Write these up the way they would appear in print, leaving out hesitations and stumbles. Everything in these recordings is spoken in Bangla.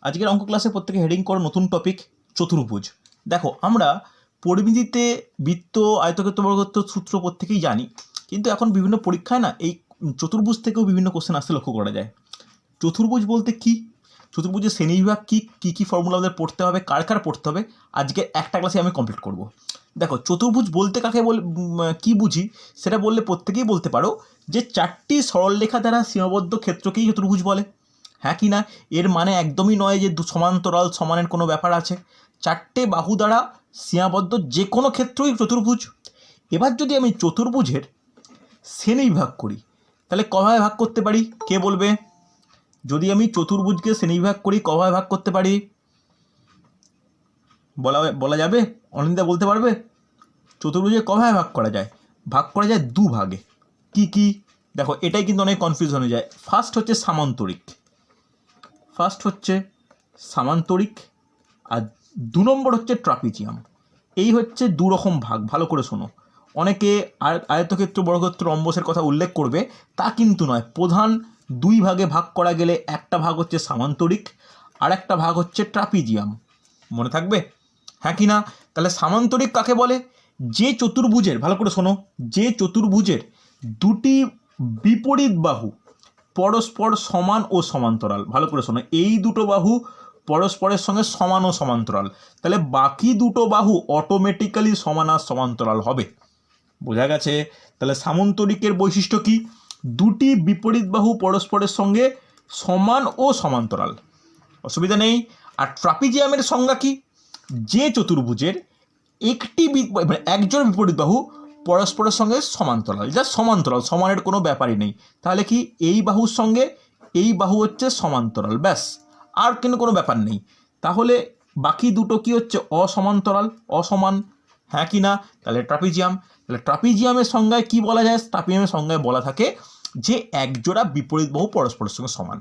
আজকের অঙ্ক ক্লাসে প্রত্যেকে হেডিং করো নতুন টপিক চতুর্ভুজ। দেখো আমরা পরিমিতিতে বৃত্ত, আয়তক্ষেত্র, বর্গক্ষেত্র সূত্র প্রত্যেকেই জানি, কিন্তু এখন বিভিন্ন পরীক্ষায় না এই চতুর্ভুজ থেকেও বিভিন্ন কোশ্চেন আসতে লক্ষ্য করা যায়। চতুর্ভুজ বলতে কি, চতুর্ভুজের শ্রেণীবিভাগ কী কী ফর্মুলা আমাদের পড়তে হবে, কার কার পড়তে হবে, আজকে একটা ক্লাসে আমি কমপ্লিট করব। দেখো চতুর্ভুজ বলতে কাকে কী বুঝি সেটা বললে প্রত্যেকেই বলতে পারো যে চারটি সরলরেখা দ্বারা সীমাবদ্ধ ক্ষেত্রকেই চতুর্ভুজ বলে। হ্যাঁ কি না? এর মানে একদমই নয় যে সমান্তরাল সমানের কোনো ব্যাপার আছে। চারটে বাহু দ্বারা সীমাবদ্ধ যে কোনো ক্ষেত্রই চতুর্ভুজ। এবার যদি আমি চতুর্ভুজের শ্রেণীবিভাগ করি তাহলে কভাবে ভাগ করতে পারি, কে বলবে? যদি আমি চতুর্ভুজকে শ্রেণীবিভাগ করি কভাবে ভাগ করতে পারি বলা যাবে? অনিন্দা বলতে পারবে? চতুর্ভুজে কভাবে ভাগ করা যায়? ভাগ করা যায় দু ভাগে। কি কি? দেখো এটাই কিন্তু অনেক কনফিউশন হয়ে যায়। ফার্স্ট হচ্ছে সামান্তরিক, আর 2 নম্বর হচ্ছে ট্রাপিজিয়াম। এই হচ্ছে দু রকম ভাগ, ভালো করে শোনো। অনেকে আয়তক্ষেত্র, বর্গক্ষেত্র, রম্বসের কথা উল্লেখ করবে, তা কিন্তু নয়। প্রধান দুই ভাগে ভাগ করা গেলে একটা ভাগ হচ্ছে সামান্তরিক আর একটা ভাগ হচ্ছে ট্রাপিজিয়াম। মনে থাকবে? হ্যাঁ কি না? তাহলে সামান্তরিক কাকে বলে? যে চতুর্ভুজের, ভালো করে শোনো, যে চতুর্ভুজের দুটি বিপরীত বাহু পরস্পর সমান ও সমান্তরাল। ভালো করে শোনো, এই দুটো বাহু পরস্পরের সঙ্গে সমান ও সমান্তরাল, তাহলে বাকি দুটো বাহু অটোমেটিক্যালি সমান আর সমান্তরাল হবে। বোঝা গেছে? তাহলে সামান্তরিকের বৈশিষ্ট্য কি? দুটি বিপরীত বাহু পরস্পরের সঙ্গে সমান ও সমান্তরাল, অসুবিধা নেই। আর ট্রাপিজিয়ামের সংজ্ঞা কি? যে চতুর্ভুজের একজন বিপরীত বাহু পরস্পরের সঙ্গে সমান্তরাল, যা সমান্তরাল, সমানের কোনো ব্যাপারই নেই। তাহলে কি এই বাহুর সঙ্গে এই বাহু হচ্ছে সমান্তরাল, ব্যাস, আর কিন্তু কোনো ব্যাপার নেই। তাহলে বাকি দুটো কি হচ্ছে? অসমান্তরাল, অসমান। হ্যাঁ কি না? তাহলে ট্রাপিজিয়ামের সংজ্ঞায় কি বলা যায়? ট্রাপিজিয়ামের সংজ্ঞায় বলা থাকে যে একজোড়া বিপরীত বাহু পরস্পরের সঙ্গে সমান।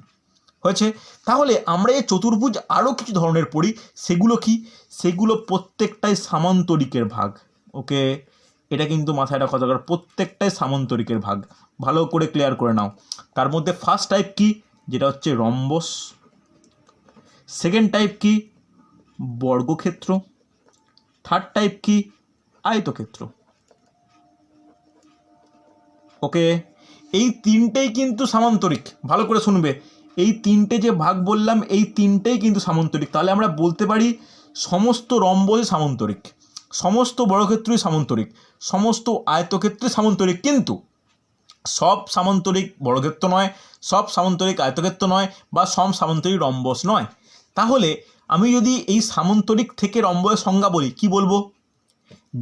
হয়েছে? তাহলে আমরা এই চতুর্ভুজ আরও কিছু ধরনের পড়ি, সেগুলো কি? সেগুলো প্রত্যেকটাই সামান্তরিকের ভাগ। ওকে, এটা কিন্তু মাথায় রাখা দরকার, প্রত্যেকটাই সামান্তরিকের ভাগ। ভালো করে ক্লিয়ার করে নাও। তার মধ্যে ফার্স্ট টাইপ কি? যেটা হচ্ছে রম্বস। সেকেন্ড টাইপ কি? বর্গক্ষেত্র। থার্ড টাইপ কি? আয়তক্ষেত্র। ওকে, এই তিনটেই কিন্তু সামান্তরিক। ভালো করে শুনবে, এই তিনটে যে ভাগ বললাম এই তিনটেই কিন্তু সামান্তরিক। তাহলে আমরা বলতে পারি সমস্ত রম্বসই সামান্তরিক, সমস্ত বর্গক্ষেত্রই সামান্তরিক, সমস্ত আয়তক্ষেত্রই সামান্তরিক। কিন্তু সব সামান্তরিক বর্গক্ষেত্র নয়, সব সামান্তরিক আয়তক্ষেত্র নয়, বা সব সামান্তরিক রম্বস নয়। তাহলে আমি যদি এই সামান্তরিক থেকে রম্বসের সংজ্ঞা বলি, কি বলবো?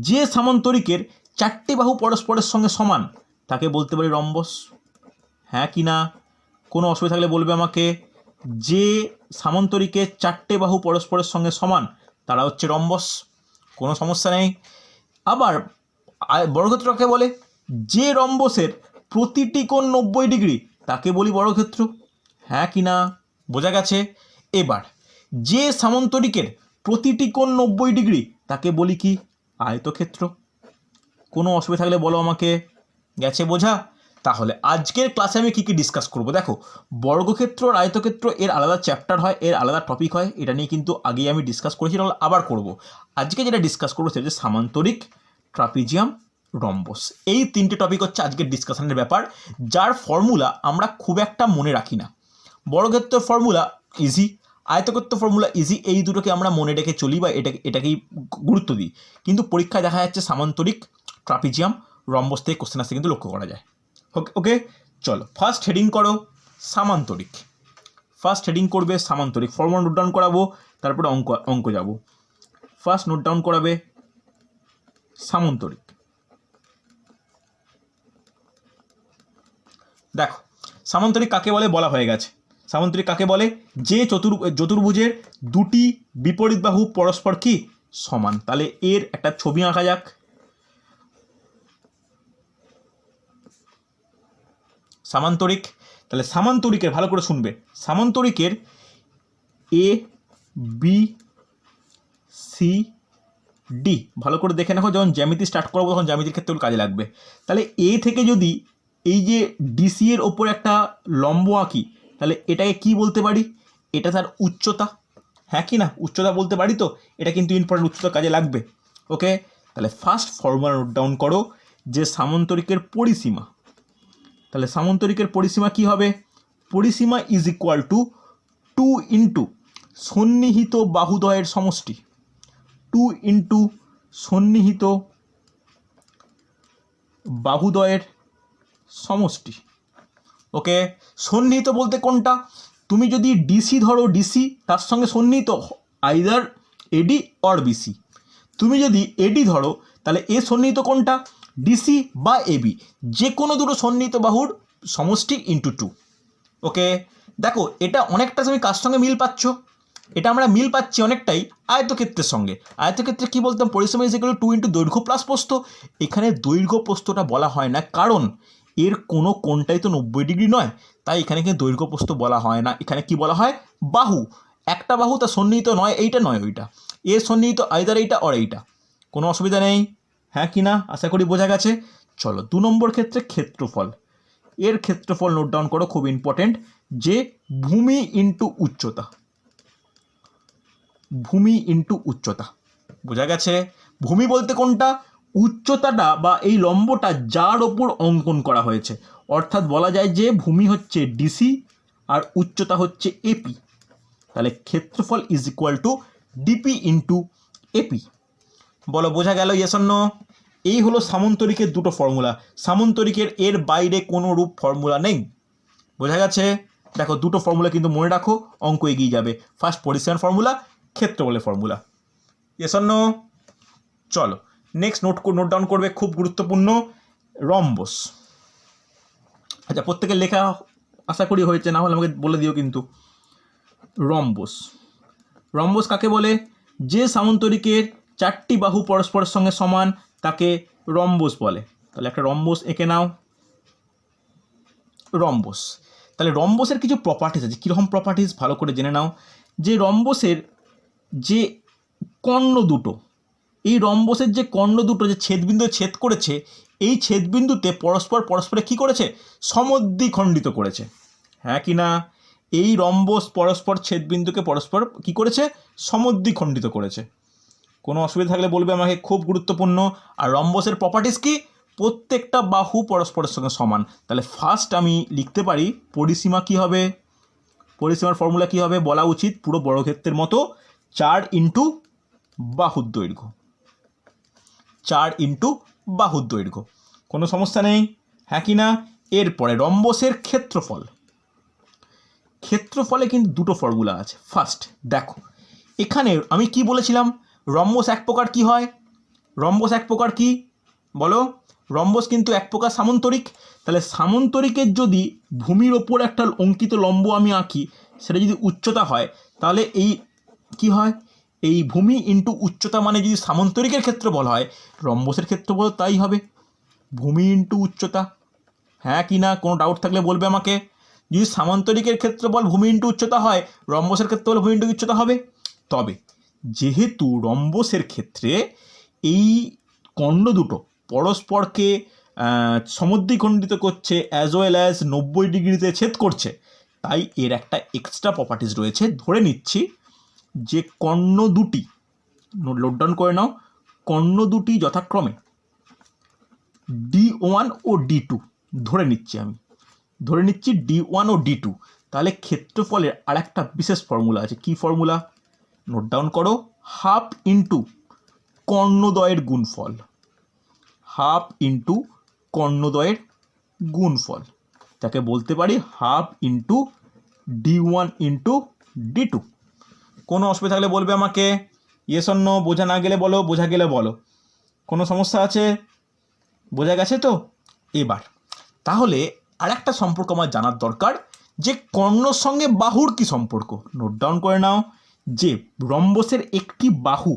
যে সামান্তরিকের চারটে বাহু পরস্পরের সঙ্গে সমান তাকে বলতে পারি রম্বস। হ্যাঁ কি না? কোনো অসুবিধা থাকলে বলবে আমাকে। যে সামান্তরিকের চারটে বাহু পরস্পরের সঙ্গে সমান তারা হচ্ছে রম্বস, কোনো সমস্যা নেই। আবার বর্গক্ষেত্র কাকে বলে? যে রম্বসের প্রতিটি কোণ 90 ডিগ্রি তাকে বলি বর্গক্ষেত্র। হ্যাঁ কি না? বোঝা গেছে? এবার যে সামান্তরিকের প্রতিটি কোণ 90 ডিগ্রি তাকে বলি কি? আয়তক্ষেত্র। কোনো অসুবিধা থাকলে বলো আমাকে। গেছে বোঝা? তাহলে আজকের ক্লাসে আমি কী কী ডিসকাস করব? দেখো, বর্গক্ষেত্র আর আয়তক্ষেত্র এর আলাদা চ্যাপ্টার হয়, এর আলাদা টপিক হয়, এটা নিয়ে কিন্তু আগেই আমি ডিসকাস করেছি, আবার করব। আজকে যেটা ডিসকাস করবো সেটা হচ্ছে সামান্তরিক, ট্রাপিজিয়াম, রম্বস। এই তিনটে টপিক হচ্ছে আজকের ডিসকাশনের ব্যাপার, যার ফর্মুলা আমরা খুব একটা মনে রাখি না। বর্গক্ষেত্রের ফর্মুলা ইজি, আয়তক্ষেত্র ফর্মুলা ইজি, এই দুটোকে আমরা মনে রেখে চলি বা এটাকেই গুরুত্ব দিই। কিন্তু পরীক্ষায় দেখা যাচ্ছে সামান্তরিক, ট্রাপিজিয়াম, রম্বস থেকে কোশ্চেন আসতে কিন্তু লক্ষ্য করা যায়। ওকে, চলো ফার্স্ট হেডিং করো সামান্তরিক। ফার্স্ট হেডিং করবে সামান্তরিক, ফর্মুলা নোট ডাউন করাবো, তারপরে অঙ্ক যাব। ফার্স্ট নোট ডাউন করাবে সামান্তরিক। দেখো সামান্তরিক কাকে বলে বলা হয়ে গেছে। সামান্তরিক কাকে বলে? যে চতুর্ভুজের দুটি বিপরীত বাহু পরস্পর কি? সমান। তাহলে এর একটা ছবি আঁকা যাক। সামান্তরিক, তাহলে সামান্তরিকের, ভালো করে শুনবে, সামান্তরিকের এ বি সি ডি ভালো করে দেখে রাখো, যখন জ্যামিতি স্টার্ট করবো তখন জ্যামিতির ক্ষেত্রে কাজে লাগবে। তাহলে এ থেকে যদি এই যে ডিসি এর ওপর একটা লম্ব আঁকি, তাহলে এটাকে কি বলতে পারি? এটা তার উচ্চতা। হ্যাঁ কি না? উচ্চতা বলতে পারি তো, এটা কিন্তু ইম্পর্টেন্ট, উচ্চতা কাজে লাগবে। ওকে, তাহলে ফার্স্ট ফর্মুলা নোট ডাউন করো যে সামন্তরিকের পরিসীমা। তাহলে সামন্তরিকের পরিসীমা কি হবে? পরিসীমা ইজ ইকুয়াল টু 2 ইন্টু সন্নিহিত বাহুদ্বয়ের সমষ্টি, 2 ইন্টু সন্নিহিত বাহুদ্বয়ের সমষ্টি। ওকে, সন্নিহিত বলতে কোনটা? তুমি যদি ডিসি ধরো, ডিসি তার সঙ্গে সন্নিহিত আইদার এডি অর বিসি। তুমি যদি এডি ধরো তাহলে এ সন্নিহিত কোনটা? ডিসি বা এবি, যে কোনো দুটো সন্নিহিত বাহুর সমষ্টি ইন্টু 2। ওকে, দেখো এটা অনেকটা তুমি কার সঙ্গে মিল পাচ্ছ? এটা আমরা মিল পাচ্ছি অনেকটাই আয়তক্ষেত্রের সঙ্গে। আয়তক্ষেত্রে কি বলতাম? পরিসীমা ইজ ইকুয়াল টু 2 ইন্টু দৈর্ঘ্য প্লাস প্রস্থ। এখানে দৈর্ঘ্য প্রস্থটা বলা হয় না, কারণ এর কোনো কোণটাই তো 90 ডিগ্রি নয়, তাই এখানে কিন্তু দৈর্ঘ্য প্রস্থ বলা হয় না। এখানে কি বলা হয়? বাহু। একটা বাহু, তা সন্নিহিত নয় এইটা নয় ওইটা, এর সন্নিহিত আইদার এইটা অর এইটা। কোনো অসুবিধা নেই, হ্যাঁ কি না? আশা করি বোঝা গেছে। চলো 2 নম্বর ক্ষেত্রে ক্ষেত্রফল। এর ক্ষেত্রফল নোট ডাউন করো, খুব ইম্পর্টেন্ট, যে ভূমি ইন্টু উচ্চতা। ভূমি ইন্টু উচ্চতা, বোঝা গেছে? ভূমি বলতে কোনটা? উচ্চতাটা বা এই লম্বটা যার ওপর অঙ্কন করা হয়েছে, অর্থাৎ বলা যায় যে ভূমি হচ্ছে ডিসি আর উচ্চতা হচ্ছে এপি। তাহলে ক্ষেত্রফল is equal to DP into AP. বলো বোঝা গেল? Yes or no? এই হলো সামন্তরিকের দুটো ফর্মুলা। সামন্তরিকের এর বাইরে কোনো রূপ ফর্মুলা নেই, বোঝা গেছে? দেখো দুটো ফর্মুলা কিন্তু মনে রাখো, অঙ্ক এগিয়ে যাবে। ফার্স্ট পরিসীমার ফর্মুলা, ক্ষেত্রফলের ফর্মুলা। Yes or no? চলো নেক্সট নোট ডাউন করবে, খুব গুরুত্বপূর্ণ, রম্বস। আচ্ছা, প্রত্যেকের লেখা আশা করি হয়েছে, না হলে আমাকে বলে দিও কিন্তু। রম্বস, রম্বস কাকে বলে? যে সামন্তরিকের 4টি বাহু পরস্পরের সঙ্গে সমান তাকে রম্বস বলে। তাহলে একটা রম্বস এঁকে নাও। রম্বস, তাহলে রম্বসের কিছু প্রপার্টিস আছে। কীরকম প্রপার্টিস ভালো করে জেনে নাও। যে রম্বসের যে কর্ণ দুটো, এই রম্বসের যে কর্ণ দুটো যে ছেদবিন্দু ছেদ করেছে, এই ছেদবিন্দুতে পরস্পরে কী করেছে? সমদ্বিখণ্ডিত করেছে, হ্যাঁ কি না? এই রম্বস পরস্পর ছেদবিন্দুকে পরস্পর কী করেছে? সমদ্বিখণ্ডিত করেছে। কোনো অসুবিধা থাকলে বলবে আমাকে, খুব গুরুত্বপূর্ণ। আর রম্বসের প্রপার্টিস কি? প্রত্যেকটা বাহু পরস্পরের সঙ্গে সমান। তাহলে ফার্স্ট আমি লিখতে পারি পরিসীমা কি হবে? পরিসীমার ফর্মুলা কি হবে? বলা উচিত পুরো বর্গক্ষেত্রের মতো, 4 ইন্টু বাহুর দৈর্ঘ্য, 4 ইন্টু বাহুর দৈর্ঘ্য। কোনো সমস্যা নেই, হ্যাঁ কি না? এরপরে রম্বসের ক্ষেত্রফল। ক্ষেত্রফলে কিন্তু দুটো ফর্মুলা আছে। ফার্স্ট দেখো, এখানে আমি কি বলেছিলাম? রম্বস এক প্রকার কি হয়? রম্বস এক প্রকার কি বলো? রম্বস কিন্তু এক প্রকার সামন্তরিক। তাহলে সামন্তরিকের যদি ভূমির ওপর একটা অঙ্কিত লম্ব আমি আঁকি, সেটা যদি উচ্চতা হয়, তাহলে এই কি হয়? এই ভূমি ইন্টু উচ্চতা মানে যদি সামন্তরিকের ক্ষেত্রফল হয়, রম্বসের ক্ষেত্রফল তাই হবে, ভূমি ইন্টু উচ্চতা, হ্যাঁ কি না? কোনো ডাউট থাকলে বলবে আমাকে। যদি সামান্তরিকের ক্ষেত্রফল ভূমি ইন্টু উচ্চতা হয়, রম্বসের ক্ষেত্রফল ভূমি ইন্টু উচ্চতা হবে। তবে যেহেতু রম্বসের ক্ষেত্রে এই কর্ণ দুটো পরস্পরকে সমদ্বিখণ্ডিত করছে, অ্যাজ ওয়েল অ্যাজ 90 ডিগ্রিতে ছেদ করছে, তাই এর একটা এক্সট্রা প্রপার্টিস রয়েছে। ধরে নিচ্ছি যে কর্ণ দুটি, নোট ডাউন করে নাও, কর্ণ দুটি যথাক্রমে D1 ও D2 ধরে নিচ্ছি, আমি ধরে নিচ্ছি D1 ও D2। তাহলে ক্ষেত্রফলের আর একটা বিশেষ ফর্মুলা আছে। কি ফর্মুলা? নোট ডাউন করো, হাফ ইন্টু কর্ণদ্বয়ের গুণফল, হাফ ইন্টু কর্ণদ্বয়ের গুণফল, তাকে বলতে পারি half into D1 into D2। কোনো অসুবিধা থাকলে বলবে আমাকে, ইয়েস অর নো? বোঝা না গেলে বলো, বোঝা গেলে বলো। কোনো সমস্যা আছে? বোঝা গেছে তো? এবার তাহলে আর একটা সম্পর্ক আমার জানার দরকার, যে কর্ণর সঙ্গে বাহুর কি সম্পর্ক। নোট ডাউন করে নাও যে রম্বসের একটি বাহু,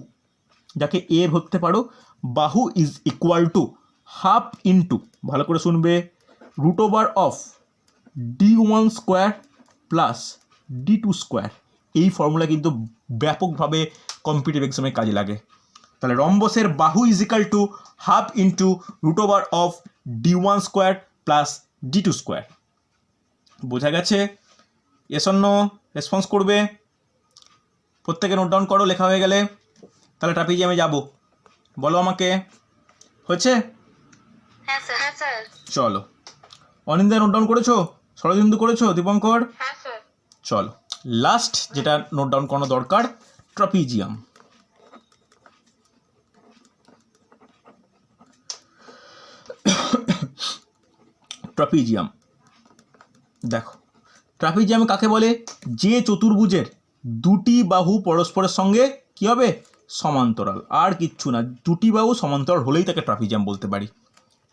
যাকে এ ধরতে পারো, বাহু is equal to half into, ভালো করে শুনবে, √/, D1 square plus D2 square. এই ফর্মুলা কিন্তু ব্যাপকভাবে কম্পিটিটিভ এক্সামে কাজে লাগে। তাহলে রম্বসের বাহু is equal to half into √/, D1 square plus D2 square. বোঝা গেছে? Yes or no? রেসপন্স করবে। প্রত্যেকে নোট ডাউন করো, লেখা হয়ে গেলে তাহলে ট্রাপিজিয়ামে যাব। বলো আমাকে, হয়েছে? হ্যাঁ স্যার। চলো, অনিন্দা নোট ডাউন করেছো? শরদিন্দু করেছো? দীপঙ্কর? হ্যাঁ স্যার। চলো, লাস্ট যেটা নোট ডাউন করানো দরকার, ট্রাপিজিয়াম। ট্রাপিজিয়াম দেখো, ট্রাপিজিয়াম কাকে বলে? যে চতুর্ভুজের দুটি বাহু পরস্পরের সঙ্গে কি হবে? সমান্তরাল, আর কিচ্ছু না। দুটি বাহু সমান্তরাল হলেই তাকে ট্রাপিজিয়াম বলতে পারি,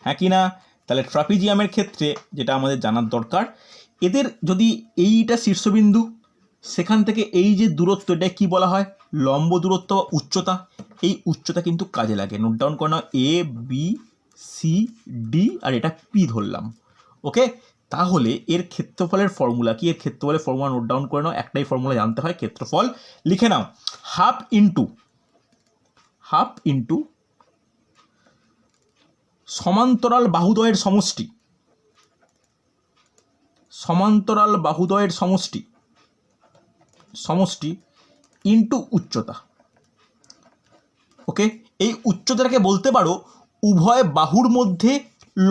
হ্যাঁ কি না? তাহলে ট্রাপিজিয়ামের ক্ষেত্রে যেটা আমাদের জানার দরকার, এদের যদি এইটা শীর্ষবিন্দু, সেখান থেকে এই যে দূরত্ব, এটা কি বলা হয়? লম্ব দূরত্ব বা উচ্চতা। এই উচ্চতা কিন্তু কাজে লাগে। নোট ডাউন করে নাও, এ বি সি ডি, আর এটা পি ধরলাম, ওকে? তাহলে এর ক্ষেত্রফলের ফর্মুলা কি? এর ক্ষেত্রফলের ফর্মুলা নোট ডাউন করে নাও, একটাই ফর্মুলা জানতে হয়, ক্ষেত্রফল লিখে নাও, হাফ ইন্টু সমান্তরাল বাহুদ্বয়ের সমষ্টি, সমান্তরাল বাহুদ্বয়ের সমষ্টি ইন্টু উচ্চতা, ওকে? এই উচ্চতাটাকে বলতে পারো উভয় বাহুর মধ্যে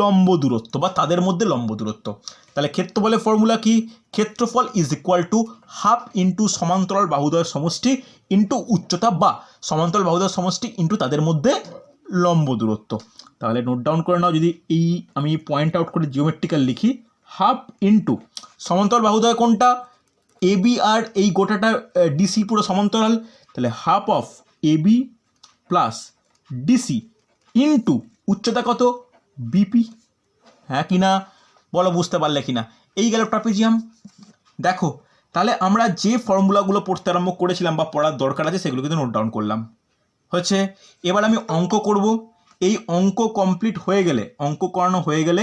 লম্ব দূরত্ব বা তাদের মধ্যে লম্ব দূরত্ব। তাহলে ক্ষেত্রফলের ফর্মুলা কি? ক্ষেত্রফল is equal to half into সমান্তরাল বাহুদ্বয়ের সমষ্টি ইন্টু উচ্চতা, বা সমান্তরাল বাহুদ্বয়ের সমষ্টি ইন্টু তাদের মধ্যে লম্ব দূরত্ব। তাহলে নোট ডাউন করে নাও, যদি এই আমি পয়েন্ট আউট করে জিওমেট্রিক্যাল লিখি, হাফ ইন্টু সমান্তরাল বাহুদ্বয় কোনটা? এবি আর এই গোটাটা ডিসি পুরো সমান্তরাল, তাহলে half of AB plus DC into উচ্চতা কত? বিপি, হ্যাঁ কি না? বলো, বুঝতে পারলে কি না? এই গেল ট্রাপিজিয়াম। দেখো, তাহলে আমরা যে ফর্মুলাগুলো পড়তে আরম্ভ করেছিলাম বা পড়ার দরকার আছে, সেগুলো কিন্তু নোট ডাউন করলাম, হচ্ছে। এবার আমি অঙ্ক করব। এই অঙ্ক কমপ্লিট হয়ে গেলে, অঙ্ক করানো হয়ে গেলে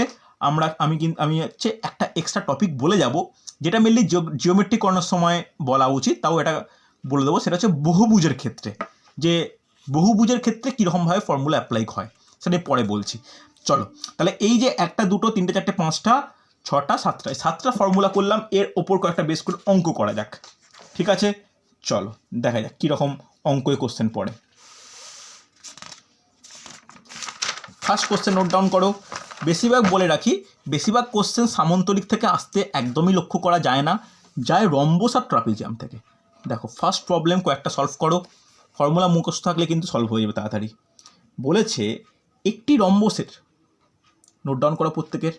আমি হচ্ছে একটা এক্সট্রা টপিক বলে যাব, যেটা মেনলি জিওমেট্রি করানোর সময় বলা উচিত, তাও এটা বলে দেবো। সেটা হচ্ছে বহুভুজের ক্ষেত্রে, যে বহুভুজের ক্ষেত্রে কীরকমভাবে ফর্মুলা অ্যাপ্লাই হয় সেটা পরে বলছি। চলো, তাহলে এই যে 1 2 3 4 5 6 7টা ফর্মুলা করলাম, এর ওপর কয়েকটা বেস করে অঙ্ক করা যাক, ঠিক আছে? চলো দেখা যাক কীরকম অঙ্কই কোশ্চেন পড়ে। ফার্স্ট কোশ্চেন নোট ডাউন করো। বেশিরভাগ বলে রাখি, বেশিরভাগ কোশ্চেন সামন্তরিক থেকে আসতে একদমই লক্ষ্য করা যায় না, যায় রম্বস আর ট্রাপিজিয়াম থেকে। দেখো, ফার্স্ট প্রবলেম কয়েকটা সলভ করো, ফর্মুলা মুখস্থ থাকলে কিন্তু সলভ হয়ে যাবে তাড়াতাড়ি। বলেছে একটি রম্বসের, নোট ডাউন করো প্রত্যেকের,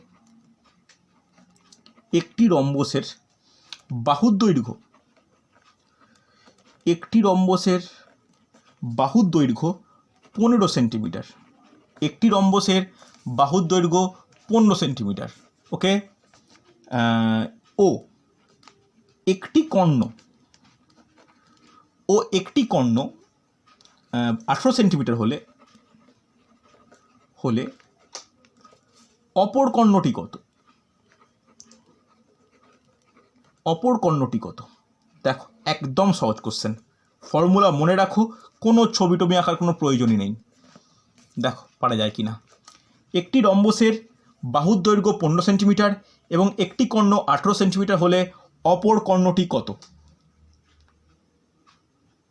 একটি রম্বসের বাহুর দৈর্ঘ্য, একটি রম্বসের বাহুর দৈর্ঘ্য 15 সেন্টিমিটার, একটি রম্বসের বাহুর দৈর্ঘ্য 15 সেন্টিমিটার, ওকে? ও একটি কর্ণ 18 সেন্টিমিটার হলে অপর কর্ণটি কত? অপর কর্ণটি কত? দেখো, একদম সহজ কোশ্চেন, ফর্মুলা মনে রাখো, কোনো ছবি টবি আঁকার কোনো প্রয়োজনই নেই। দেখো পারা যায় কি না। একটি রম্বসের বাহুর দৈর্ঘ্য 15 সেন্টিমিটার এবং একটি কর্ণ 18 সেন্টিমিটার হলে অপর কর্ণটি কত?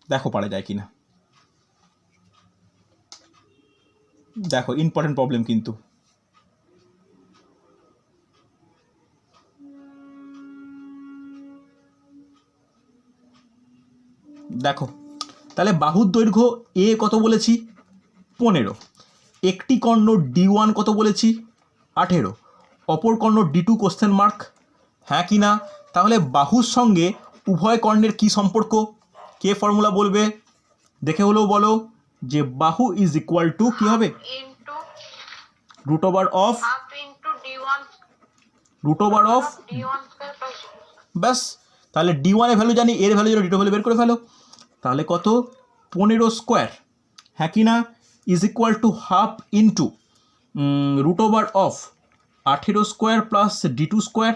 দেখো পারা যায় কি না। দেখো, ইম্পর্টেন্ট প্রবলেম কিন্তু। দেখো, তাহলে বাহুর দৈর্ঘ্য এ কত বলেছি? 15। একটি কর্ণ D1 কত বলেছি? 18। অপর কর্ণ D2 কোশ্চেন মার্ক, হ্যাঁ কি না? তাহলে বাহুর সঙ্গে উভয় কর্ণের কি সম্পর্ক? কে ফর্মুলা বলবে? দেখে হলেও বলো, যে বাহু ইজ ইকুয়াল টু কি হবে? রুট ওভার অফ ব্যাস। তাহলে D1 এর ভ্যালু জানি, এর ভ্যালু জানি, D2 ভ্যালু বের করে ফেলো। তাহলে কত? 15 স্কোয়ার, হ্যাঁ কি না? Is equal to half into root over of 18 square plus D2 square.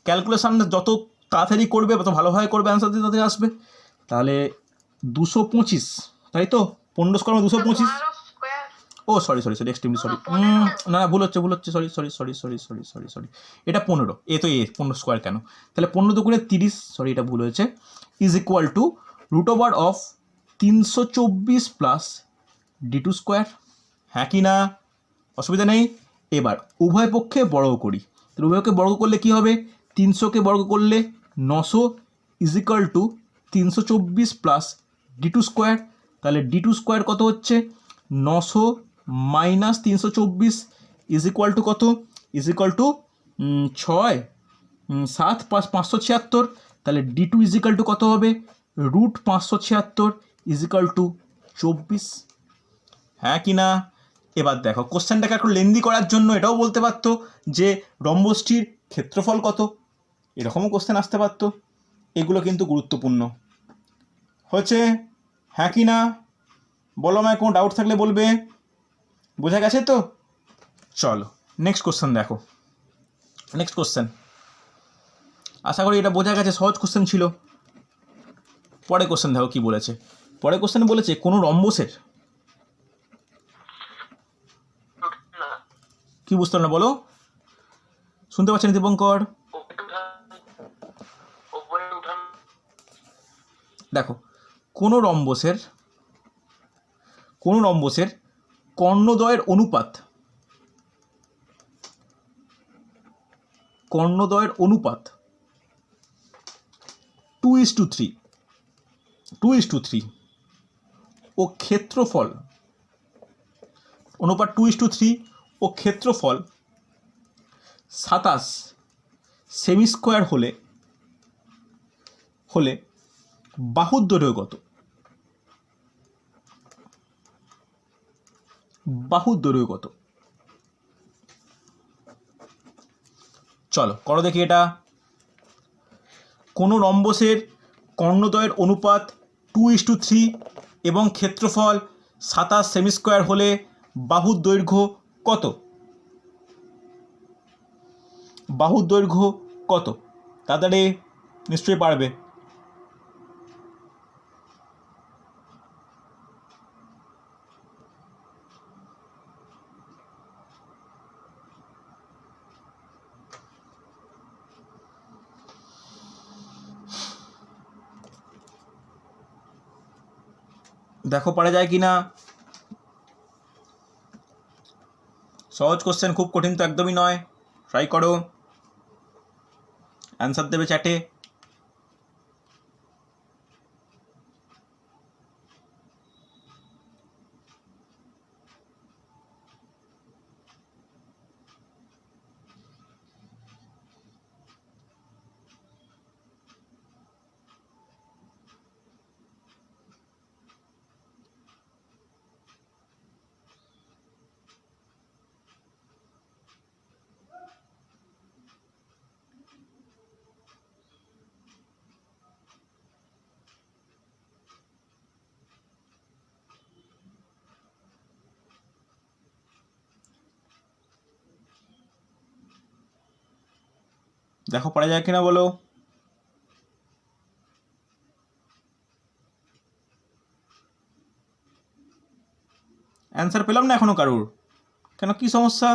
Calculation যত তাড়াতাড়ি করবে, তত ভালোভাবে করবে, অ্যান্সার দিয়ে তাড়াতাড়ি আসবে। তাহলে 225, তাই তো? 15 স্কোয়ার 225। ও সরি, এক্সট্রিমলি সরি, না ভুল হচ্ছে, সরি। এটা 15, এ তো 15 স্কোয়ার কেন? তাহলে 15 দুগুণে 30, সরি এটা ভুল হয়েছে, is equal to root over of 324 plus d2 square, হ্যাঁ কি না? অসুবিধা নেই। এবার উভয় পক্ষে বর্গ করি। তাহলে উভয়কে বর্গ করলে কি হবে? 300কে বর্গ করলে 900 is equal to 324 plus d2 square. তাহলে d2 স্কোয়ার কত হচ্ছে? 900 মাইনাস 324 ইজ ইকুয়াল টু কত? Is equal two 6 7 5 576। তাহলে d2 ইজ ইকাল টু কত হবে? রুট 576 ইজ ইকাল টু 24, হ্যাঁ কি না? এবার দেখো কোশ্চেনটাকে একটু লেন্দি করার জন্য এটাও বলতে পারতো যে রম্বসটির ক্ষেত্রফল কত, এরকমও কোশ্চেন আসতে পারতো। এগুলো কিন্তু গুরুত্বপূর্ণ হচ্ছে, হ্যাঁ কি না? বলো, আমায় কোনো ডাউট থাকলে বলবে। বোঝা গেছে তো? চলো নেক্সট কোশ্চেন দেখো। নেক্সট কোশ্চেন, আশা করি এটা বোঝা গেছে, সহজ কোশ্চেন ছিল। পরে কোশ্চেন দেখো কি বলেছে। পরে কোশ্চেন বলেছে কোনো রম্বসের, কি বুঝতে পারলো না বলো? শুনতে পাচ্ছেন দীপঙ্কর? দেখো কোনো রম্বসের কর্ণদ্বয়ের অনুপাত 2:3 ও ক্ষেত্রফল অনুপাত 2:3 ও ক্ষেত্রফল 27 সেমি স্কোয়ার হলে বাহুর দৈর্ঘ্য কত? বাহুর দৈর্ঘ্য কত? চলো করো দেখি এটা। কোনো রম্বসের কর্ণদ্বয়ের অনুপাত 2:3 এবং ক্ষেত্রফল 27 সেমি স্কোয়ার হলে বাহুর দৈর্ঘ্য কত? বাহুর দৈর্ঘ্য কত? তাড়াতাড়ি, নিশ্চয়ই পারবে। দেখো পারা যায় কি না। সহজ কোশ্চেন, খুব কঠিন তো একদমই নয়। ট্রাই করো, অ্যান্সার দেবে চ্যাটে। দেখো পারা যায় কিনা বলো। অ্যান্সার পেলাম না এখনো কারুর, কেন, কি সমস্যা?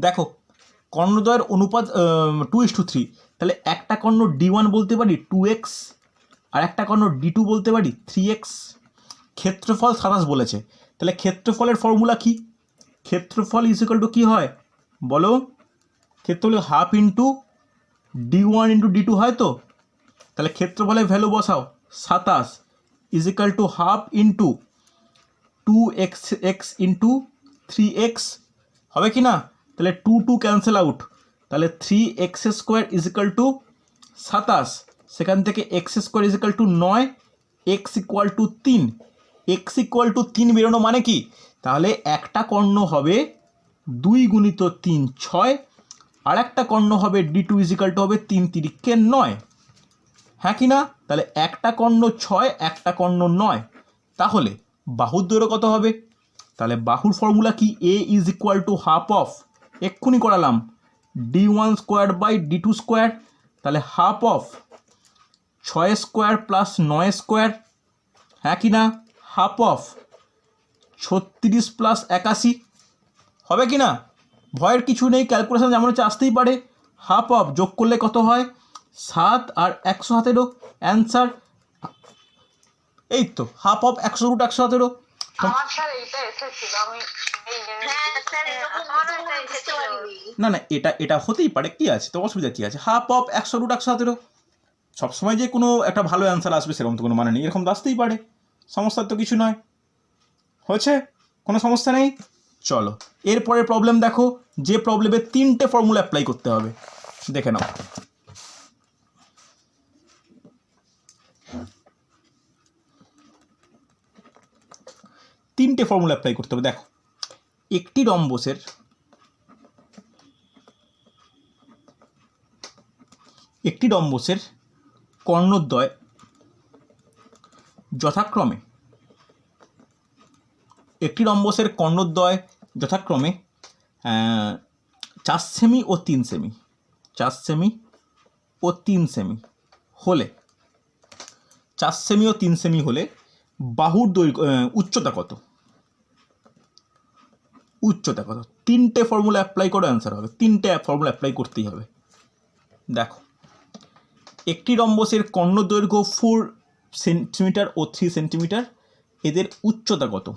দেখো কর্ণদ্বয়ের অনুপাত 2:3, তাহলে একটা কর্ণ D1 বলতে পারি 2x, আর একটা কর্ণ D2 বলতে পারি 3x। ক্ষেত্রফল 27 বলেছে, তাহলে ক্ষেত্রফলের ফর্মুলা কি? ক্ষেত্রফল ইজ ইকুয়াল টু কী হয় বলো? ক্ষেত্রফল half into D1 into D2 হয় তো। তাহলে ক্ষেত্রফলের ভ্যালু বসাও, 27 is equal to half into 2x into 3x, হবে কি না? তাহলে 2 ক্যান্সেল আউট, তাহলে 3x square is equal two 27, সেখান থেকে x square is equal two 9, x equal to 3। x equal to 3 বেরোনো মানে কি? তাহলে একটা কর্ণ হবে 2 গুণিত 3 6, আর একটা কর্ণ হবে D2 ইজ ইকুয়াল টু হবে 3 তিরিক্ষে 9, হ্যাঁ কি না? তাহলে একটা কর্ণ 6, একটা কর্ণ 9, তাহলে বাহুর দৈর্ঘ্য কত হবে? তাহলে বাহুর ফর্মুলা কি? a is equal to half of, এক্ষুনি করালাম, D1 square by D2 square. তাহলে half of 6 square plus 9 square, হ্যাঁ কি না? হাফ অফ 36 প্লাস 81, হবে কি না? ভয়ের কিছু নেই, ক্যালকুলেশন যেমন হচ্ছে আসতেই পারে। হাফ অফ যোগ করলে কত হয়? 7 আর 117, অ্যান্সার এই তো হাফ অফ 100√117। আমার স্যার এইটা এসেছিল, আমি এই হ্যাঁ স্যার এরকম আমারও এটা এসেছিল। না না, এটা হতেই পারে, কি আছে তো, অসুবিধা কি আছে? হাফ অফ 100√117, সবসময় যে কোনো একটা ভালো অ্যান্সার আসবে সেরকম তো কোনো মানে নেই, এরকম তো আসতেই পারে, সমস্যার তো কিছু নয়। হয়েছে, কোনো সমস্যা নেই। চলো এরপরের প্রবলেম দেখো, যে প্রবলেমে 3টে ফর্মুলা অ্যাপ্লাই করতে হবে, দেখে নাও। তিনটে ফর্মুলা অ্যাপ্লাই করতে হবে। দেখো, একটি রম্বসের কর্ণদ্বয় যথাক্রমে 4 সেমি ও 3 সেমি, 4 সেমি ও 3 সেমি হলে, 4 সেমি ও 3 সেমি হলে বাহুর দৈর্ঘ্য উচ্চতা কত? উচ্চতা কত? 3টে ফর্মুলা অ্যাপ্লাই করে অ্যান্সার হবে, 3টে ফর্মুলা অ্যাপ্লাই করতেই হবে। দেখো, একটি রম্বসের কর্ণদৈর্ঘ্য 4 সেন্টিমিটার ও 3 সেন্টিমিটার, এদের উচ্চতা কত?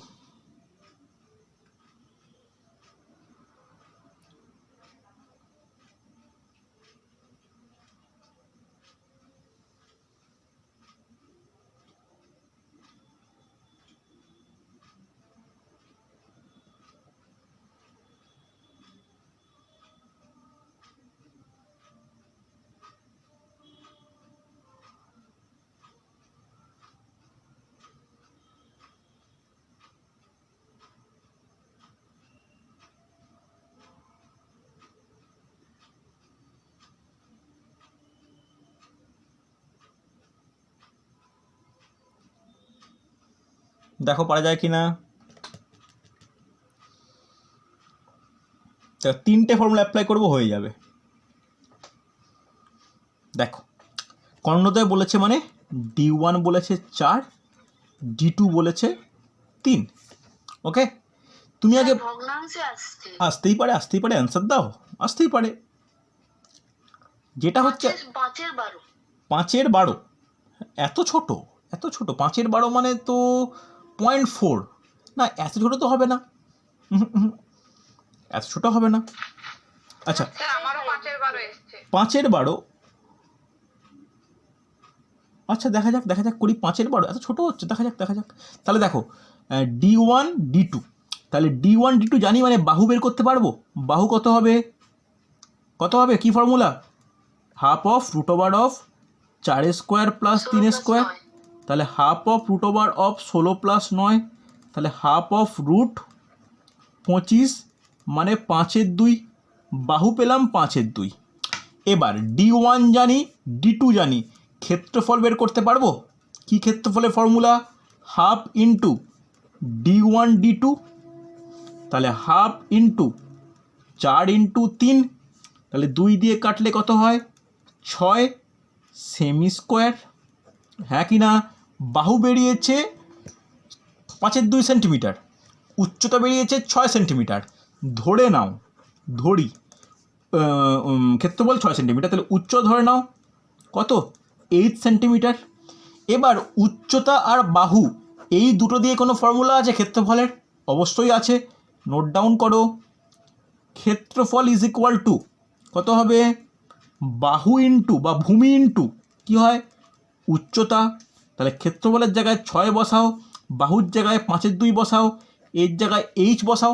দেখো পারা যায় কি না। 3টে ফর্মুলা অ্যাপ্লাই করবো, হয়ে যাবে। দেখো, কর্ণদ্বয় বলেছে মানে D1 বলেছে 4, D2 বলেছে 3। ওকে, তুমি আগে ভগ্নাংশে আসছে। আসতেই পারে অ্যান্সার দাও, আসতেই পারে। যেটা হচ্ছে 5/12। 5/12, এত ছোট 5/12 মানে তো 0.4, না এত ছোট তো হবে না, এত ছোট হবে না। আচ্ছা, স্যার আমারও 5/12 এসেছে। 5/12, আচ্ছা দেখা যাক করি। 5/12 এত ছোট হচ্ছে, দেখা যাক। তাহলে দেখো, D1 D2, তাহলে D1 D2 জানি মানে বাহু বের করতে পারবো। বাহু কত হবে কি ফর্মুলা? হাফ অফ √4² প্লাস 3², তাহলে হাফ অফ √16 প্লাস 9, তাহলে হাফ অফ √25 মানে 5/2, বাহু পেলাম 5/2। এবার D1 জানি, D2 জানি, ক্ষেত্রফল বের করতে পারবো। কি ক্ষেত্রফলের formula? Half into D1 D2, তাহলে হাফ ইন্টু 4 ইন্টু 3, তাহলে 2 দিয়ে কাটলে কত হয়? 6 সেমি স্কোয়ার। হ্যাঁ কি না? বাহু বেরিয়েছে 5/2 সেন্টিমিটার, উচ্চতা বেরিয়েছে 6 সেন্টিমিটার, ধরে নাও, ক্ষেত্রফল 6 সেন্টিমিটার, তাহলে উচ্চতা ধরে নাও কত? 8 সেন্টিমিটার। এবার উচ্চতা আর বাহু এই দুটো দিয়ে কোনো ফর্মুলা আছে ক্ষেত্রফলের? অবশ্যই আছে, নোট ডাউন করো। ক্ষেত্রফল ইজ ইকুয়াল টু কত হবে? বাহু ইন্টু বা ভূমি ইন্টু কী হয়? উচ্চতা। তাহলে ক্ষেত্রফলের জায়গায় 6 বসাও, বাহুর জায়গায় 5/2 বসাও, এর জায়গায় H বসাও,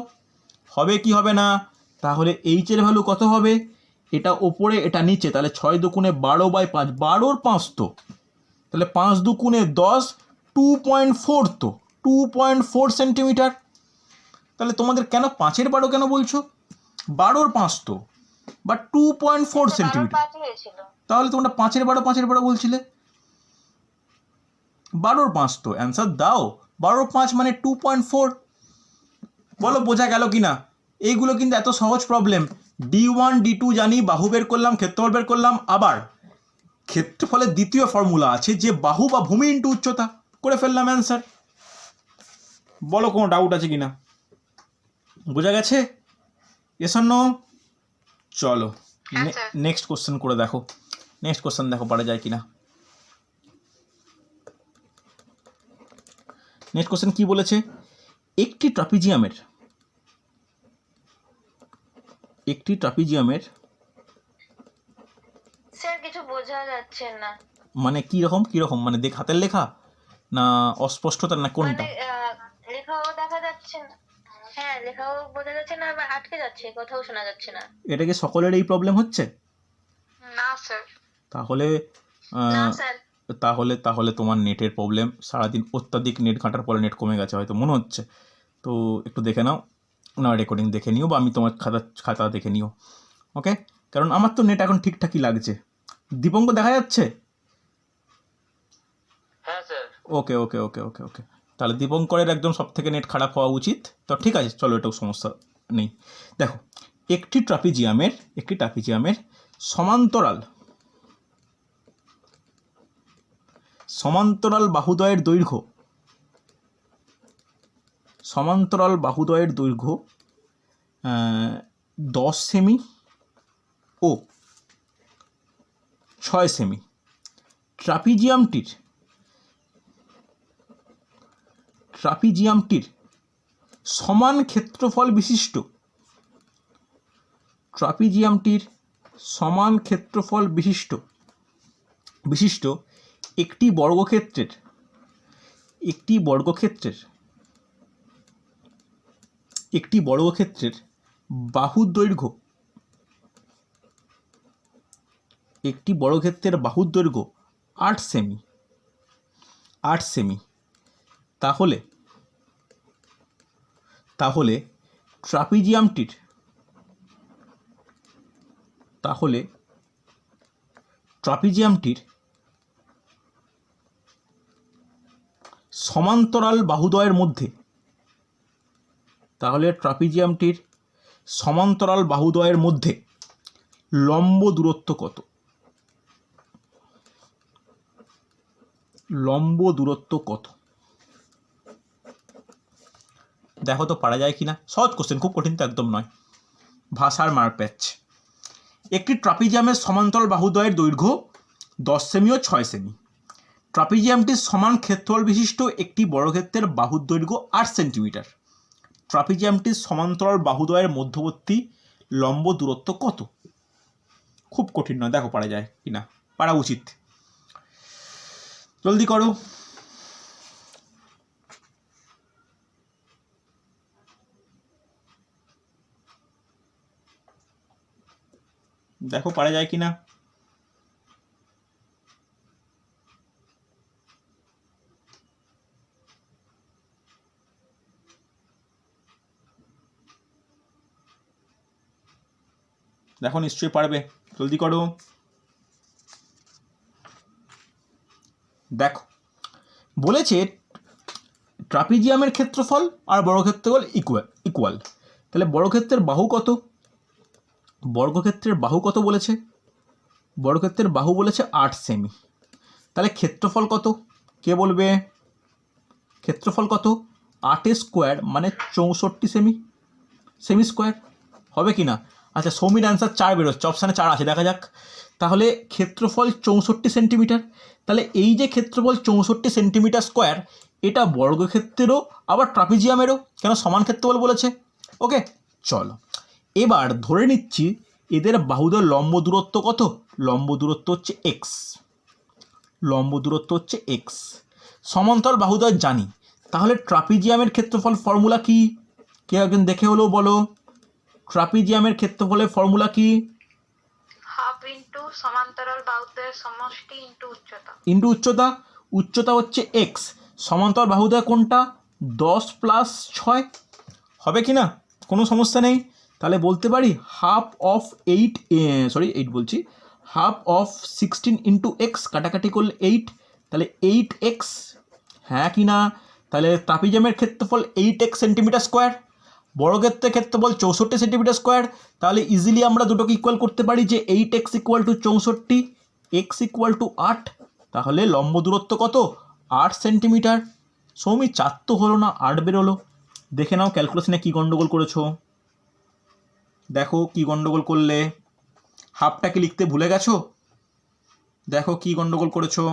হবে কি হবে না? তাহলে H-এর ভ্যালু কত হবে? এটা ওপরে এটা নিচে, তাহলে 6 দুগুণে 12/5, 12 5 তো, তাহলে 5 দুগুণে 10, 2.4 তো, 2.4 সেন্টিমিটার। তাহলে তোমাদের কেন 5/12 কেন বলছো? 12 5 তো, বা 2.4 সেন্টিমিটার। তাহলে তোমরা 5/12 বলছিলে, 12 5 তো, অ্যান্সার দাও। 12 5 মানে 2.4। বলো বোঝা গেল কি না? এইগুলো কিন্তু এত সহজ প্রবলেম। D1 D2 জানি, বাহু বের করলাম, ক্ষেত্রফল বের করলাম, আবার ক্ষেত্রফলের দ্বিতীয় ফর্মুলা আছে যে বাহু বা ভূমি ইন্টু উচ্চতা, করে ফেললাম অ্যান্সার। বলো কোনো ডাউট আছে কি না? বোঝা গেছে? Yes or no? চলো নেক্সট কোশ্চেন করে দেখো। নেক্সট কোশ্চেন দেখো পারা যায় কিনা। নেক্সট কোশ্চেন কি বলেছে, একটি ট্রাপিজিয়ামের স্যার কিছু বোঝা যাচ্ছে না। মানে কি রকম মানে দেখ হাতের লেখা না অস্পষ্টতা না কোনটা? মানে লেখাও দেখা যাচ্ছে না। হ্যাঁ, লেখাও বোঝা যাচ্ছে না, আবার আটকে যাচ্ছে, কথাও শোনা যাচ্ছে না। এটা কি সকলের এই প্রবলেম হচ্ছে? না স্যার। তাহলে না স্যার। তাহলে তোমার নেটের প্রবলেম, সারাদিন অত্যাধিক নেট ঘাঁটার পরে নেট কমে গেছে হয়তো মনে হচ্ছে। তো একটু দেখে নাও, না রেকর্ডিং দেখে নিও, বা আমি তোমার খাতা দেখে নিও, ওকে? কারণ আমার তো নেট এখন ঠিকঠাকই লাগছে। দীপঙ্ক দেখা যাচ্ছে? হ্যাঁ স্যার। ওকে ওকে ওকে ওকে ওকে তাহলে দীপঙ্করের একদম সব থেকে নেট খারাপ হওয়া উচিত। তো ঠিক আছে, চলো, এটাও সমস্যা নেই। দেখো, একটি ট্রাপিজিয়ামের সমান্তরাল বাহুদ্বয়ের দৈর্ঘ্য 10 সেমি ও 6 সেমি। ট্রাপিজিয়ামটির সমান ক্ষেত্রফল বিশিষ্ট একটি বর্গক্ষেত্রের বাহুর দৈর্ঘ্য 8 সেমি। তাহলে ট্রাপিজিয়ামটির সমান্তরাল বাহুদ্বয়ের মধ্যে লম্ব দূরত্ব কত? দেখো তো পারা যায় কিনা। সহজ কোশ্চেন, খুব কঠিন তো একদম নয়। ভাষার মারপ্যাচ। একটি ট্রাপিজিয়ামের সমান্তরাল বাহুদ্বয়ের দৈর্ঘ্য 10 সেমি ও 6 সেমি। ট্রাপিজিয়ামটির সমান ক্ষেত্রফল বিশিষ্ট একটি বর্গক্ষেত্রের বাহুর দৈর্ঘ্য 8 সেন্টিমিটার। ট্রাপিজিয়ামটির সমান্তরাল বাহুদ্বয়ের মধ্যবর্তী লম্ব দূরত্ব কত? খুব কঠিন নয়, দেখো পারা যায় কিনা, পারা উচিত। জলদি করো। দেখো পারা যায় কিনা। দেখো নিশ্চয়ই পারবে, জলদি করো। দেখো বলেছে ট্রাপিজিয়ামের ক্ষেত্রফল আর বর্গক্ষেত্রফল ইকুয়াল। তাহলে বর্গক্ষেত্রের বাহু কত? বর্গক্ষেত্রের বাহু বলেছে 8 সেমি। তাহলে ক্ষেত্রফল কত? কে বলবে? ক্ষেত্রফল কত? 8 স্কোয়ার মানে 64 সেমি স্কোয়ার হবে কি না? আচ্ছা, সৌমির অ্যান্সার 4 বেরোচ্ছে, অপশানে 4 আছে, দেখা যাক। তাহলে ক্ষেত্রফল 64 সেন্টিমিটার। তাহলে এই যে ক্ষেত্রফল 64 সেন্টিমিটার স্কোয়ার, এটা বর্গক্ষেত্রেরও আবার ট্রাপিজিয়ামেরও, কেন সমান ক্ষেত্রফল বলেছে। ওকে, চলো এবার ধরে নিচ্ছি এদের বাহুদ্বয়ের লম্ব দূরত্ব কত? লম্ব দূরত্ব হচ্ছে এক্স। সমান্তরাল বাহুদ্বয় জানি, তাহলে ট্রাপিজিয়ামের ক্ষেত্রফল ফর্মুলা কি? কেউ একজন দেখে হলেও বলো, ট্রাপিজিয়ামের ক্ষেত্রফলের ফর্মুলা কি? হাফ ইন্টু সমান্তরাল বাহুদ্বয়ের সমষ্টি ইন্টু উচ্চতা হচ্ছে এক্স। সমান্তরাল বাহুদ্বয় কোনটা? 10 + 6 হবে কি না? কোনো সমস্যা নেই। তাহলে বলতে পারি হাফ অফ 16 ইন্টু এক্স, কাটাকাটি করলে 8, তাহলে 8x, হ্যাঁ কি না? তাহলে ট্রাপিজিয়ামের ক্ষেত্রফল 8x সেন্টিমিটার স্কোয়ার, বর্গক্ষেত্রের ক্ষেত্রফল 64 সেন্টিমিটার স্কোয়ার। তাহলে ইজিলি আমরা দুটোকে ইকুয়াল করতে পারি যে 8x = 64, x = 8। তাহলে লম্ব দূরত্ব কত? 8 সেন্টিমিটার। সৌমি 4 তো হলো না, 8 বেরোলো। দেখে নাও ক্যালকুলেশনে কী গন্ডগোল করেছো, দেখো কি গন্ডগোল করলে। হাফটাকে লিখতে ভুলে গেছো? দেখো কি গন্ডগোল করেছো।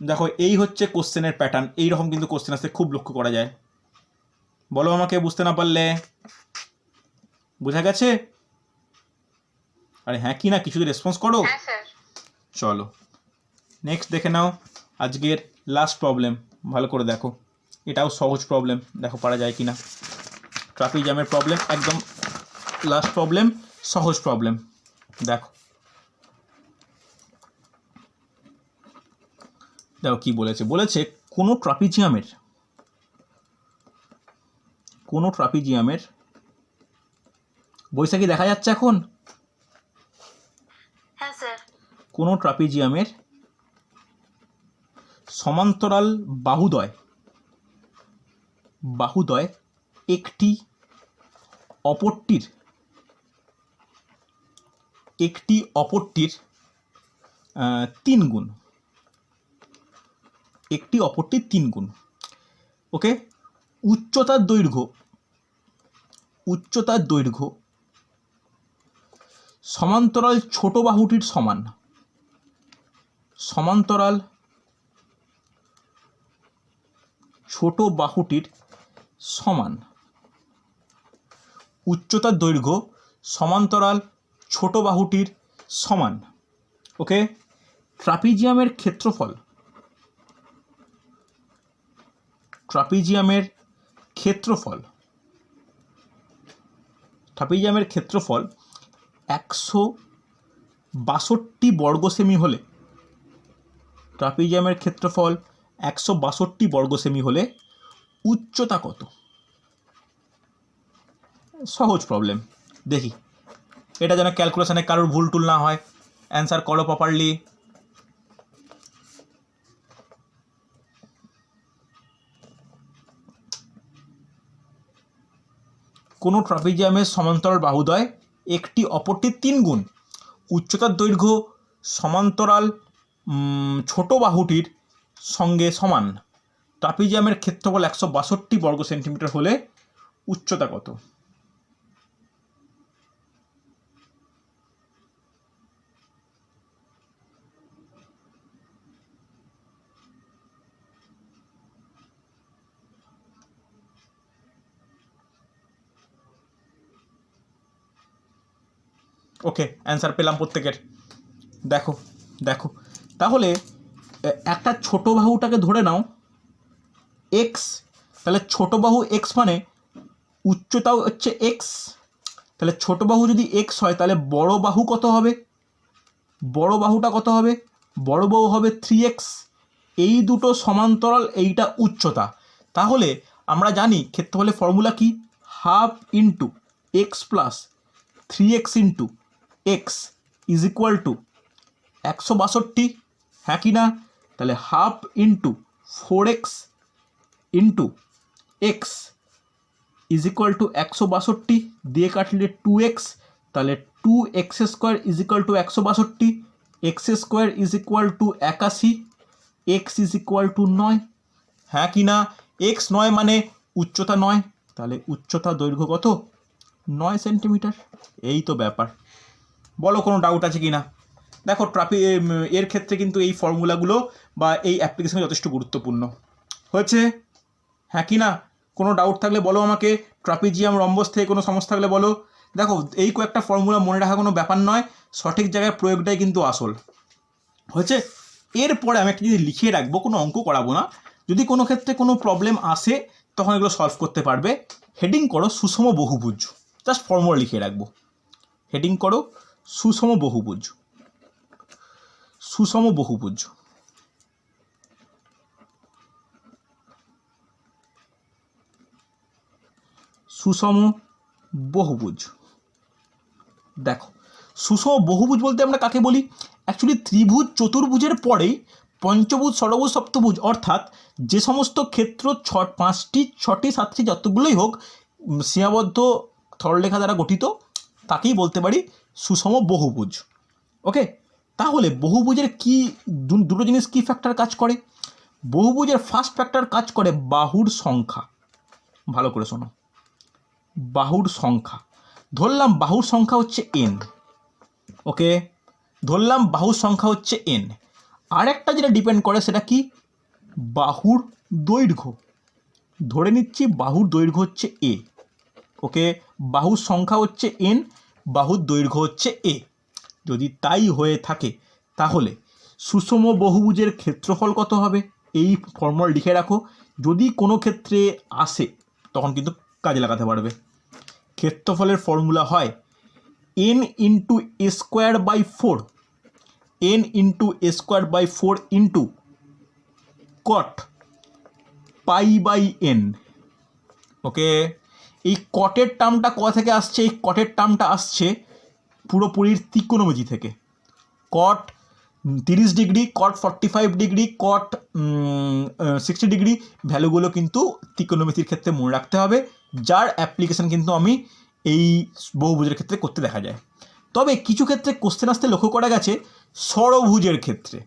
দেখো এই হচ্ছে কোশ্চেনের প্যাটার্ন, এইরকম কিন্তু কোশ্চেন আসতে খুব লক্ষ্য করা যায়। বলো আমাকে বুঝতে না পারলে। বোঝা গেছে? আরে হ্যাঁ কি না, কিছু রেসপন্স করো। হ্যাঁ স্যার। চলো নেক্সট দেখে নাও আজকের লাস্ট প্রবলেম। ভালো করে দেখো, এটাও সহজ প্রবলেম, দেখো পারা যায় কি না। ট্রাপিজিয়ামের প্রবলেম, একদম লাস্ট প্রবলেম, সহজ প্রবলেম। দেখো দেখো কি বলেছে। বলেছে কোনো ট্রাপিজিয়ামের বৈশাখী দেখা যাচ্ছে এখন। হ্যাঁ স্যার। কোনো ট্রাপিজিয়ামের সমান্তরাল বাহুদ্বয় একটি অপরটির 3 গুণ, একটি অপরটির 3 গুণ। ওকে, উচ্চতার দৈর্ঘ্য সমান্তরাল ছোট বাহুটির সমান। সমান্তরাল ছোট বাহুটির সমান। উচ্চতার দৈর্ঘ্য সমান্তরাল ছোট বাহুটির সমান। ওকে, ট্রাপিজিয়ামের ক্ষেত্রফল 162 বর্গ সেমি হলে, 162 বর্গ সেমি হলে উচ্চতা কত? সহজ প্রবলেম। দেখি এটা যেন ক্যালকুলেশনে কারোর ভুল টুল না হয়। অ্যান্সার করো প্রপারলি। কোনো ট্রাপিজিয়ামের সমান্তরাল বাহুদ্বয় একটি অপরটির 3 গুণ, উচ্চতার দৈর্ঘ্য সমান্তরাল ছোট বাহুটির সঙ্গে সমান। ট্রাপিজিয়ামের ক্ষেত্রফল 162 বর্গ সেন্টিমিটার হলে উচ্চতা কত? ওকে, অ্যান্সার পেলাম প্রত্যেকের। দেখো দেখো তাহলে একটা ছোট বাহুটাকে ধরে নাও এক্স, তাহলে ছোট বাহু এক্স মানে উচ্চতাও হচ্ছে এক্স। তাহলে ছোট বাহু যদি এক্স হয় তাহলে বড় বাহু কত হবে? বড় বাহুটা কত হবে? বড় বাহু হবে 3x। এই দুটো সমান্তরাল, এইটা উচ্চতা। তাহলে আমরা জানি ক্ষেত্রফলের ফর্মুলা কি, half into x plus 3x into x is equal two 162। হ্যাঁ কি না? তাহলে half into 4x into x is equal two 162, দিয়ে কাটলে 2x, তাহলে 2x² is equal two 162, x² is equal two 81, x is equal two 9। হ্যাঁ কি না? x 9 মানে উচ্চতা 9, তাহলে উচ্চতা দৈর্ঘ্য কত? 9 সেন্টিমিটার। এই তো ব্যাপার। বলো কোনো ডাউট আছে কি না? দেখো এর ক্ষেত্রে কিন্তু এই ফর্মুলাগুলো বা এই অ্যাপ্লিকেশন যথেষ্ট গুরুত্বপূর্ণ হয়েছে। হ্যাঁ কি না? কোনো ডাউট থাকলে বলো আমাকে। ট্রাপিজিয়াম রম্বস থেকে কোনো সমস্যা থাকলে বলো। দেখো এই কয়েকটা ফর্মুলা মনে রাখা কোনো ব্যাপার নয়, সঠিক জায়গায় প্রয়োগটাই কিন্তু আসল। হয়েছে? এরপরে আমি একটা যদি লিখিয়ে রাখবো, কোনো অঙ্ক করাবো না, যদি কোনো ক্ষেত্রে কোনো প্রবলেম আসে তখন এগুলো সলভ করতে পারবে। হেডিং করো সুষম বহুভুজ, জাস্ট ফর্মুলা লিখিয়ে রাখবো। হেডিং করো সুষম বহুভুজ। সুষম বহুভুজ। সুষম বহুভুজ। দেখো সুষম বহুভুজ বলতে আমরা কাকে বলি? অ্যাকচুয়ালি ত্রিভুজ চতুর্ভুজের পরেই পঞ্চভুজ ষড়ভুজ সপ্তভুজ, অর্থাৎ যে সমস্ত ক্ষেত্র 5টি 6টি 7টি যতগুলোই হোক সীমাবদ্ধ সরলরেখা দ্বারা গঠিত তাকেই বলতে পারি সুষম বহুভুজ। ওকে, তাহলে বহুভুজের কি দুটো জিনিস কি ফ্যাক্টর কাজ করে? বহুভুজের ফার্স্ট ফ্যাক্টর কাজ করে বাহুর সংখ্যা। ভালো করে শোনো, বাহুর সংখ্যা। ধরলাম বাহুর সংখ্যা হচ্ছে n। ওকে, ধরলাম বাহুর সংখ্যা হচ্ছে n, আর একটা যেটা ডিপেন্ড করে সেটা কি, বাহুর দৈর্ঘ্য। ধরে নিচ্ছি বাহুর দৈর্ঘ্য হচ্ছে a, ওকে, বাহুর সংখ্যা হচ্ছে n, বাহুর দৈর্ঘ্য হচ্ছে a। যদি তাই হয়ে থাকে তাহলে সুষম বহুভুজের ক্ষেত্রফল কত হবে, এই ফর্মুলা লিখে রাখো। যদি কোনো ক্ষেত্রে আসে তখন কিন্তু কাজে লাগাতে পারবে। ক্ষেত্রফলের ফর্মুলা হয় n into a square by 4, n into a square by 4 into cot pi by n। Okay, এই কটের টার্মটা কোথা থেকে আসছে, এই কটের টার্মটা আসছে পুরোপুরির ত্রিকোণমিতি থেকে। কট 30 ডিগ্রি, কট 45 ডিগ্রি, কট 60 ডিগ্রি, ভ্যালুগুলো কিন্তু ত্রিকোণমিতির ক্ষেত্রে মনে রাখতে হবে, যার অ্যাপ্লিকেশন কিন্তু আমি এই বহুভুজের ক্ষেত্রে করতে দেখা যায়। তবে কিছু ক্ষেত্রে কোশ্চেন আসতে লক্ষ্য করা গেছে ষড়ভুজের ক্ষেত্রে।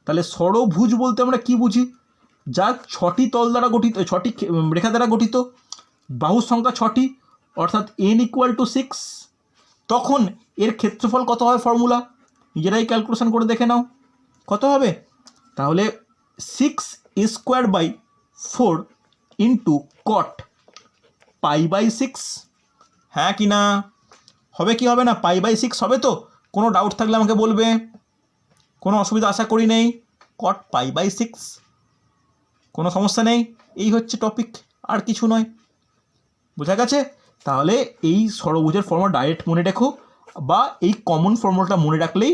তাহলে ষড়ভুজ বলতে আমরা কি বুঝি, যা 6টি তল দ্বারা গঠিত, 6টি রেখা দ্বারা গঠিত, বাহুর সংখ্যা 6টি, অর্থাৎ n = 6। তখন এর ক্ষেত্রফল কত হয়, ফর্মুলা নিজেরাই ক্যালকুলেশন করে দেখে নাও কত হবে। তাহলে 6 square by 4 into cot pi by 6, হ্যাঁ কি না, হবে কি হবে না, পাই বাই 6 হবে তো? কোনো ডাউট থাকলে আমাকে বলবে, কোনো অসুবিধা আশা করি নেই। কট পাই বাই 6, কোনো সমস্যা নেই, এই হচ্ছে টপিক, আর কিছু নয়। বোঝা গেছে? তাহলে এই ষড়ভুজের ফর্মুলা ডাইরেক্ট মনে রেখো, বা এই কমন ফর্মুলাটা মনে রাখলেই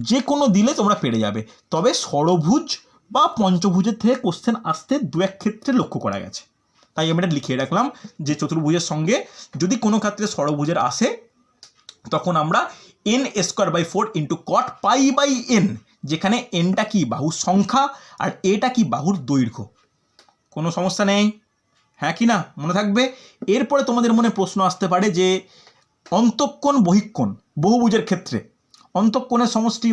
যে কোনো দিলে তোমরা পেরে যাবে। তবে ষড়ভুজ বা পঞ্চভুজের থেকে কোশ্চেন আসতে দু এক ক্ষেত্রে লক্ষ্য করা গেছে, তাই আমি এটা লিখিয়ে রাখলাম যে চতুর্ভুজের সঙ্গে যদি কোনো ক্ষেত্রে ষড়ভুজের আসে তখন আমরা n square by 4 into cot pi by n, যেখানে nটা কি বাহুর সংখ্যা আর এটা কি বাহুর দৈর্ঘ্য। কোনো সমস্যা নেই, হ্যাঁ কি না, মনে থাকবে। এরপরে তোমাদের মনে প্রশ্ন আসতে পারে যে অন্তঃকোণ বহিঃকোণ বহুভুজের ক্ষেত্রে অন্তঃকোণের সমষ্টি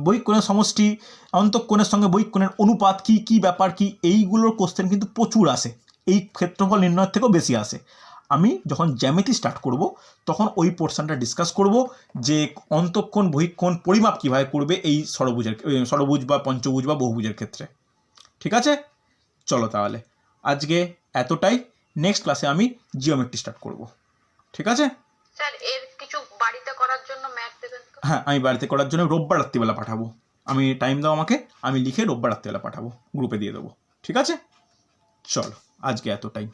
বহিঃকোণের সমষ্টি, অন্তঃকোণের সঙ্গে বহিঃকোণের অনুপাত কি, কি ব্যাপার কি, এইগুলোর কোশ্চেন কিন্তু প্রচুর আসে, এই ক্ষেত্রফল নির্ণয়ের থেকেও বেশি আসে। আমি যখন জ্যামিতি স্টার্ট করব তখন ওই পোর্শনটা ডিসকাস করব যে অন্তঃকোণ বহিঃকোণ পরিমাপ কীভাবে করবে এই ষড়ভুজ বা পঞ্চভুজ বা বহুভুজের ক্ষেত্রে। ঠিক আছে, চলো তাহলে আজকে এতটাই। নেক্সট ক্লাসে আমি জিওমেট্রি স্টার্ট করব। ঠিক আছে স্যার, এর কিছু বাড়িতে করার জন্য ম্যাথ দেবেন তো? হ্যাঁ, আমি বাড়িতে করার জন্য রোববার রাত্রিবেলা পাঠাবো। আমি টাইম দাও আমাকে, আমি লিখে রোববার রাত্রিবেলা পাঠাবো, গ্রুপে দিয়ে দেবো। ঠিক আছে, চলো আজকে এতটাই।